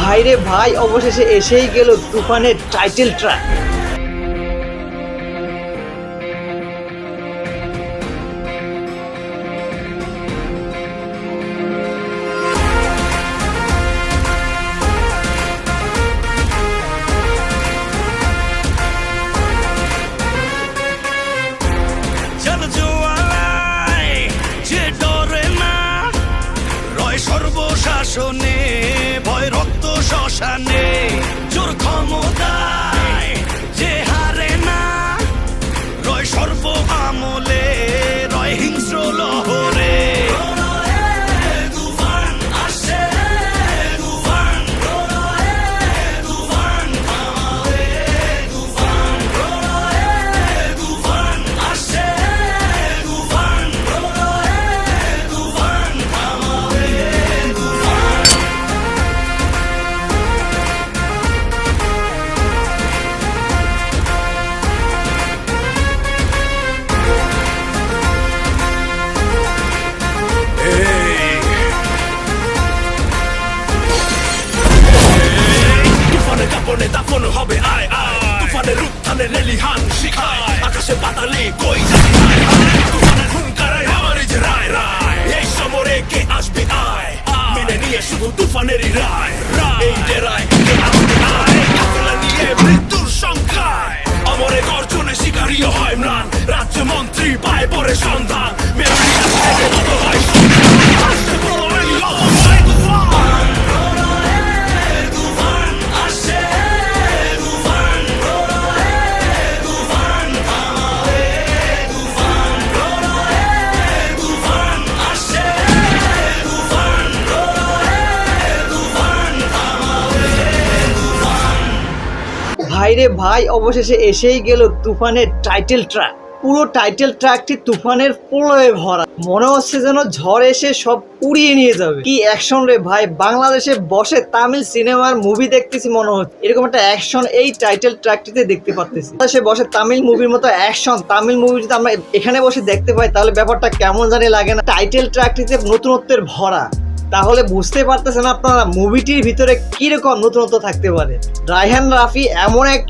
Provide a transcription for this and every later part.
ভাইরে ভাই, অবশেষে এসেই গেল তুফানের টাইটেল ট্র্যাক। সর্বশাসনে ভয় রক্ত শ্মশানে জোর ক্ষমতায় যে হারে না, রয় সর্ব আমলে রয় হিংস্র লহরে। তুফান আসে, তুফান তুফান আমারে, তুফান তুফান আসে, তুফান তুফান আমারে। দাফন হবে আয় আয়, তুফানের রূপ থানে লেলিহান শিখায়, আকাশে পাতালে কই জানি আয় আয়, তুফানের হুঙ্কারে আমার যে রায় রায়, এই সমরে কে আসবে আয়, মেনে নিয়ে শুধু তুফানেরই রায়, এই ডেরায় কে আসবে আয়, কাফেলা নিয়ে মৃত্যুর সংখ্যায়, অমরে গর্জনে শিকারীও হয় ম্লান, রাজ্যমন্ত্রী পায় পরে সন্ধান, মেমোরিয়া ছেড়ে মতো হয় সন্ধান, আসতে বড় এই অবস্থায় তুফান। ভাইরে ভাই, অবশেষে এসেই গেল তুফানের টাইটেল ট্র্যাক। পুরো টাইটেল ট্র্যাকটি তুফানের প্রলয়ে ভরা, মনে হচ্ছে যেন ঝড় এসে সব উড়িয়ে নিয়ে যাবে। কি অ্যাকশন রে ভাই, বাংলাদেশে বসে তামিল সিনেমার মুভি দেখতেছি মনে হচ্ছে, এরকম একটা অ্যাকশন এই টাইটেল ট্র্যাকটিতে দেখতে পারতেছি। বাংলাদেশে বসে তামিল মুভির মতো অ্যাকশন তামিল মুভি যদি আমরা এখানে বসে দেখতে পাই, তাহলে ব্যাপারটা কেমন জানি লাগে না। টাইটেল ট্র্যাকটিতে নতুনত্বের ভরা, তাহলে বুঝতে পারতেছেন আপনারা মুভিটির ভিতরে কিরকম নতুনত্ব থাকতে পারে। রায়হান রাফি এমন এক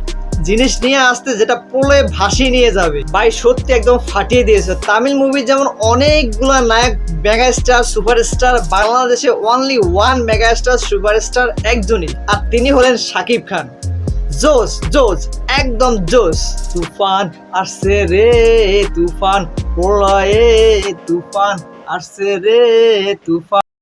জিনিস নিয়ে আসতে যেটা প্রলয়ে ভাসিয়ে নিয়ে যাবে ভাই, সত্যি একদম ফাটিয়ে দিয়েছে। তামিল মুভি যেমন অনেকগুলা নায়ক মেগাস্টার সুপারস্টার, বাংলাদেশে অনলি ওয়ান মেগাস্টার সুপারস্টার একজনই, আর তিনি হলেন শাকিব খান। জোস জোস একদম জোস। তুফান আসছে রে তুফান, প্রলয়ে তুফান আসছে রে তুফান।